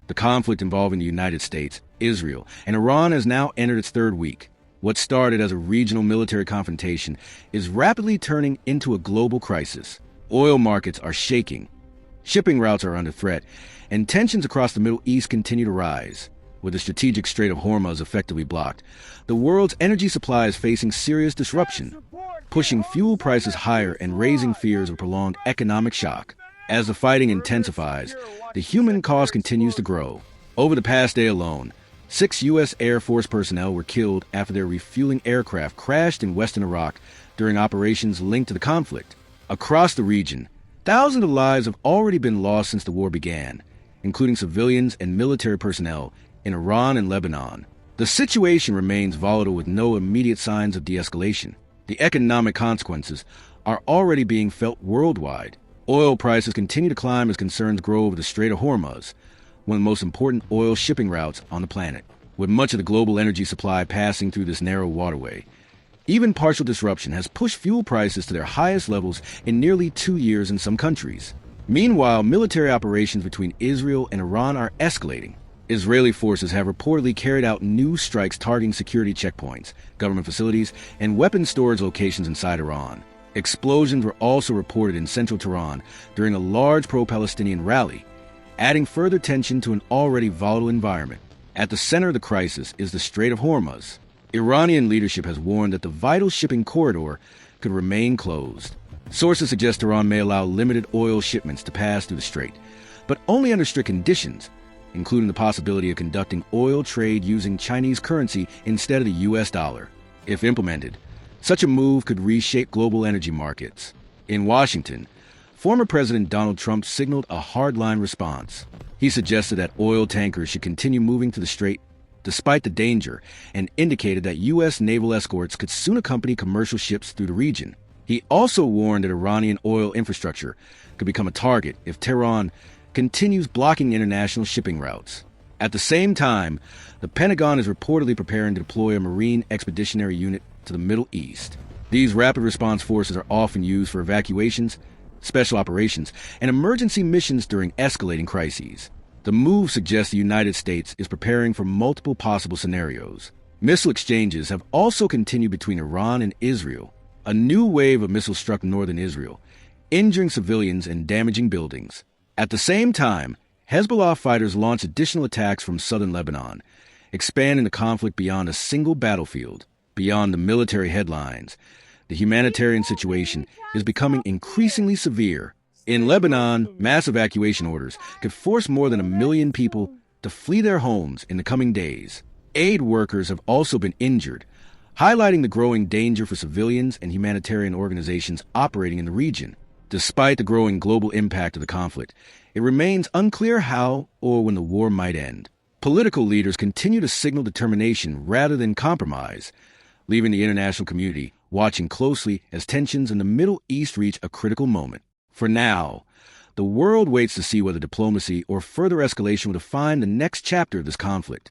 The conflict involving the United States, Israel, and Iran has now entered its third week. What started as a regional military confrontation is rapidly turning into a global crisis. Oil markets are shaking, shipping routes are under threat, and tensions across the Middle East continue to rise. With the strategic Strait of Hormuz effectively blocked, the world's energy supply is facing serious disruption, pushing fuel prices higher and raising fears of a prolonged economic shock. As the fighting intensifies, the human cost continues to grow. Over the past day alone, 6 U.S. Air Force personnel were killed after their refueling aircraft crashed in western Iraq during operations linked to the conflict. Across the region, thousands of lives have already been lost since the war began, including civilians and military personnel in Iran and Lebanon. The situation remains volatile with no immediate signs of de-escalation. The economic consequences are already being felt worldwide. Oil prices continue to climb as concerns grow over the Strait of Hormuz, one of the most important oil shipping routes on the planet. With much of the global energy supply passing through this narrow waterway, even partial disruption has pushed fuel prices to their highest levels in nearly 2 years in some countries. Meanwhile, military operations between Israel and Iran are escalating. Israeli forces have reportedly carried out new strikes targeting security checkpoints, government facilities, and weapons storage locations inside Iran. Explosions were also reported in central Tehran during a large pro-Palestinian rally, adding further tension to an already volatile environment. At the center of the crisis is the Strait of Hormuz. Iranian leadership has warned that the vital shipping corridor could remain closed. Sources suggest Iran may allow limited oil shipments to pass through the strait, but only under strict conditions, including the possibility of conducting oil trade using Chinese currency instead of the U.S. dollar. If implemented, such a move could reshape global energy markets. In Washington, former President Donald Trump signaled a hardline response. He suggested that oil tankers should continue moving through the strait despite the danger, and indicated that U.S. naval escorts could soon accompany commercial ships through the region. He also warned that Iranian oil infrastructure could become a target if Tehran continues blocking international shipping routes. At the same time, the Pentagon is reportedly preparing to deploy a Marine Expeditionary Unit to the Middle East. These rapid response forces are often used for evacuations, special operations, and emergency missions during escalating crises. The move suggests the United States is preparing for multiple possible scenarios. Missile exchanges have also continued between Iran and Israel. A new wave of missiles struck northern Israel, injuring civilians and damaging buildings. At the same time, Hezbollah fighters launched additional attacks from southern Lebanon, expanding the conflict beyond a single battlefield. Beyond the military headlines, the humanitarian situation is becoming increasingly severe. In Lebanon, mass evacuation orders could force more than 1 million people to flee their homes in the coming days. Aid workers have also been injured, highlighting the growing danger for civilians and humanitarian organizations operating in the region. Despite the growing global impact of the conflict, it remains unclear how or when the war might end. Political leaders continue to signal determination rather than compromise, leaving the international community watching closely as tensions in the Middle East reach a critical moment. For now, the world waits to see whether diplomacy or further escalation will define the next chapter of this conflict.